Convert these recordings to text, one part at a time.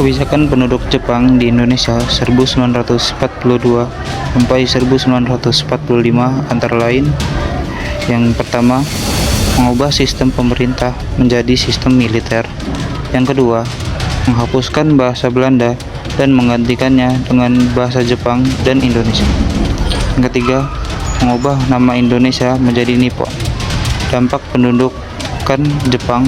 Kebijakan penduduk Jepang di Indonesia 1942 sampai 1945 antara lain: yang pertama, mengubah sistem pemerintah menjadi sistem militer. Yang kedua, menghapuskan bahasa Belanda dan menggantikannya dengan bahasa Jepang dan Indonesia. Yang ketiga, mengubah nama Indonesia menjadi Nippon. Dampak pendudukan Jepang: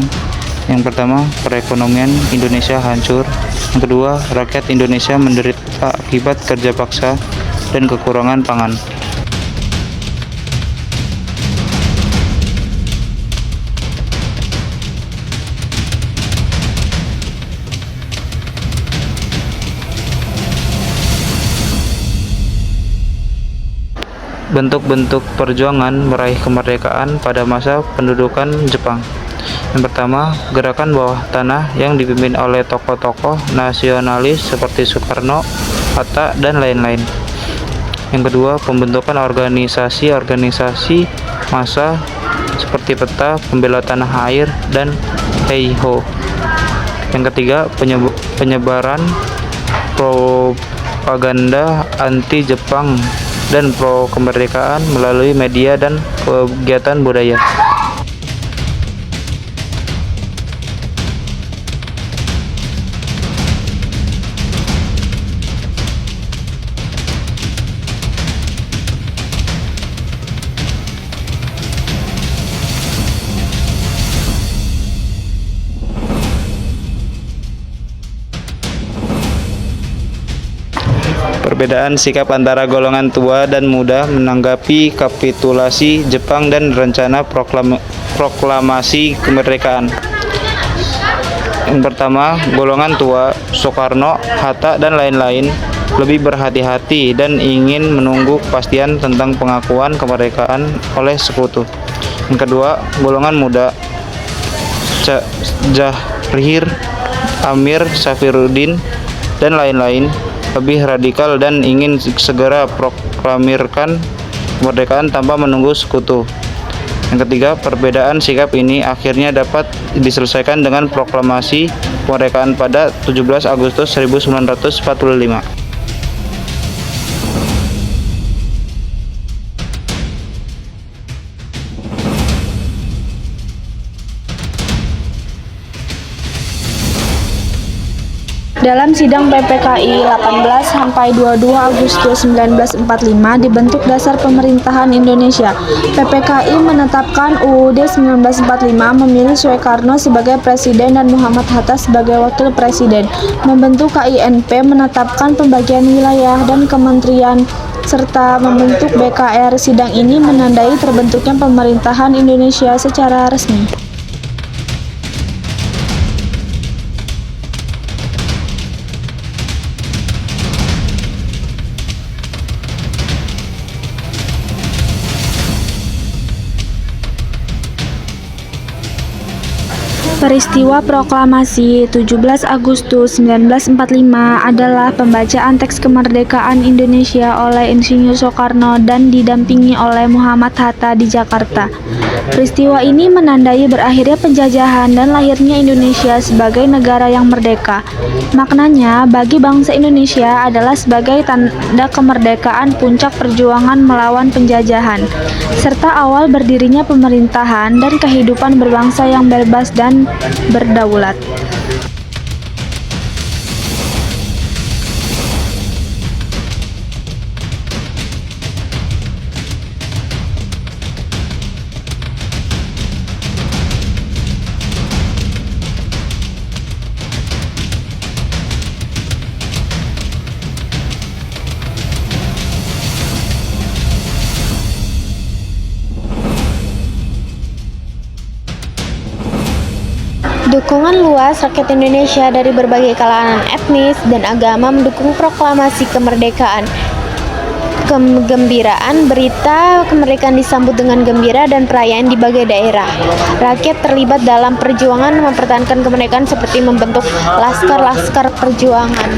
yang pertama, perekonomian Indonesia hancur. Yang kedua, rakyat Indonesia menderita akibat kerja paksa dan kekurangan pangan. Bentuk-bentuk perjuangan meraih kemerdekaan pada masa pendudukan Jepang. Yang pertama, gerakan bawah tanah yang dipimpin oleh tokoh-tokoh nasionalis seperti Soekarno, Hatta, dan lain-lain. Yang kedua, pembentukan organisasi-organisasi massa seperti PETA, Pembela Tanah Air, dan Heiho. Yang ketiga, penyebaran propaganda anti-Jepang dan pro-kemerdekaan melalui media dan kegiatan budaya. Perbedaan sikap antara golongan tua dan muda menanggapi kapitulasi Jepang dan rencana proklamasi kemerdekaan. Yang pertama, golongan tua, Soekarno, Hatta, dan lain-lain, lebih berhati-hati dan ingin menunggu kepastian tentang pengakuan kemerdekaan oleh sekutu. Yang kedua, golongan muda, Zahir, Amir Safiruddin, dan lain-lain, lebih radikal dan ingin segera proklamirkan kemerdekaan tanpa menunggu sekutu. Yang ketiga, perbedaan sikap ini akhirnya dapat diselesaikan dengan proklamasi kemerdekaan pada 17 Agustus 1945. Dalam sidang PPKI 18 sampai 22 Agustus 1945 dibentuk Dasar Pemerintahan Indonesia. PPKI menetapkan UUD 1945 memilih Soekarno sebagai presiden dan Muhammad Hatta sebagai wakil presiden. Membentuk KINP, menetapkan pembagian wilayah dan kementerian serta membentuk BKR. Sidang ini menandai terbentuknya pemerintahan Indonesia secara resmi. Peristiwa proklamasi 17 Agustus 1945 adalah pembacaan teks kemerdekaan Indonesia oleh Insinyur Soekarno dan didampingi oleh Muhammad Hatta di Jakarta. Peristiwa ini menandai berakhirnya penjajahan dan lahirnya Indonesia sebagai negara yang merdeka. Maknanya, bagi bangsa Indonesia adalah sebagai tanda kemerdekaan, puncak perjuangan melawan penjajahan, serta awal berdirinya pemerintahan dan kehidupan berbangsa yang bebas dan berdaulat. Dukungan luas rakyat Indonesia dari berbagai kalangan etnis dan agama mendukung proklamasi kemerdekaan. Kegembiraan berita kemerdekaan disambut dengan gembira dan perayaan di berbagai daerah. Rakyat terlibat dalam perjuangan mempertahankan kemerdekaan seperti membentuk laskar-laskar perjuangan.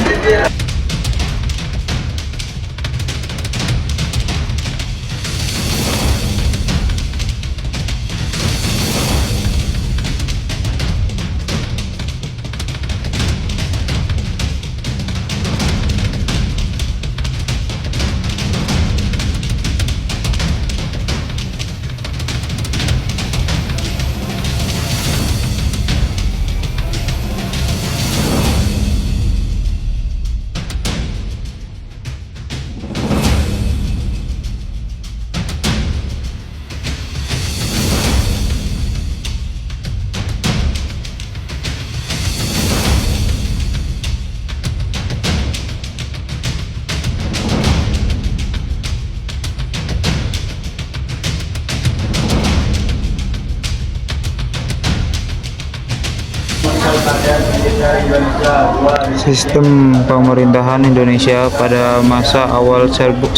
Sistem pemerintahan Indonesia pada masa awal 1945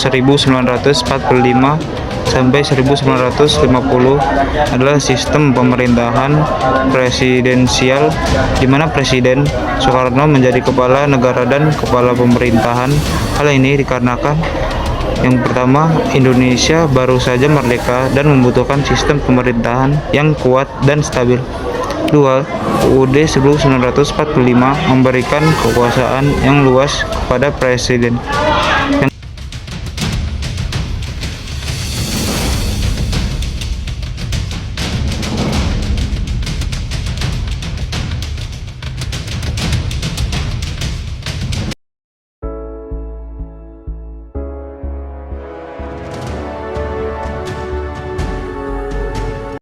sampai 1950 adalah sistem pemerintahan presidensial di mana Presiden Soekarno menjadi kepala negara dan kepala pemerintahan. Hal ini dikarenakan yang pertama, Indonesia baru saja merdeka dan membutuhkan sistem pemerintahan yang kuat dan stabil. Dua, UUD 1945 memberikan kekuasaan yang luas kepada Presiden.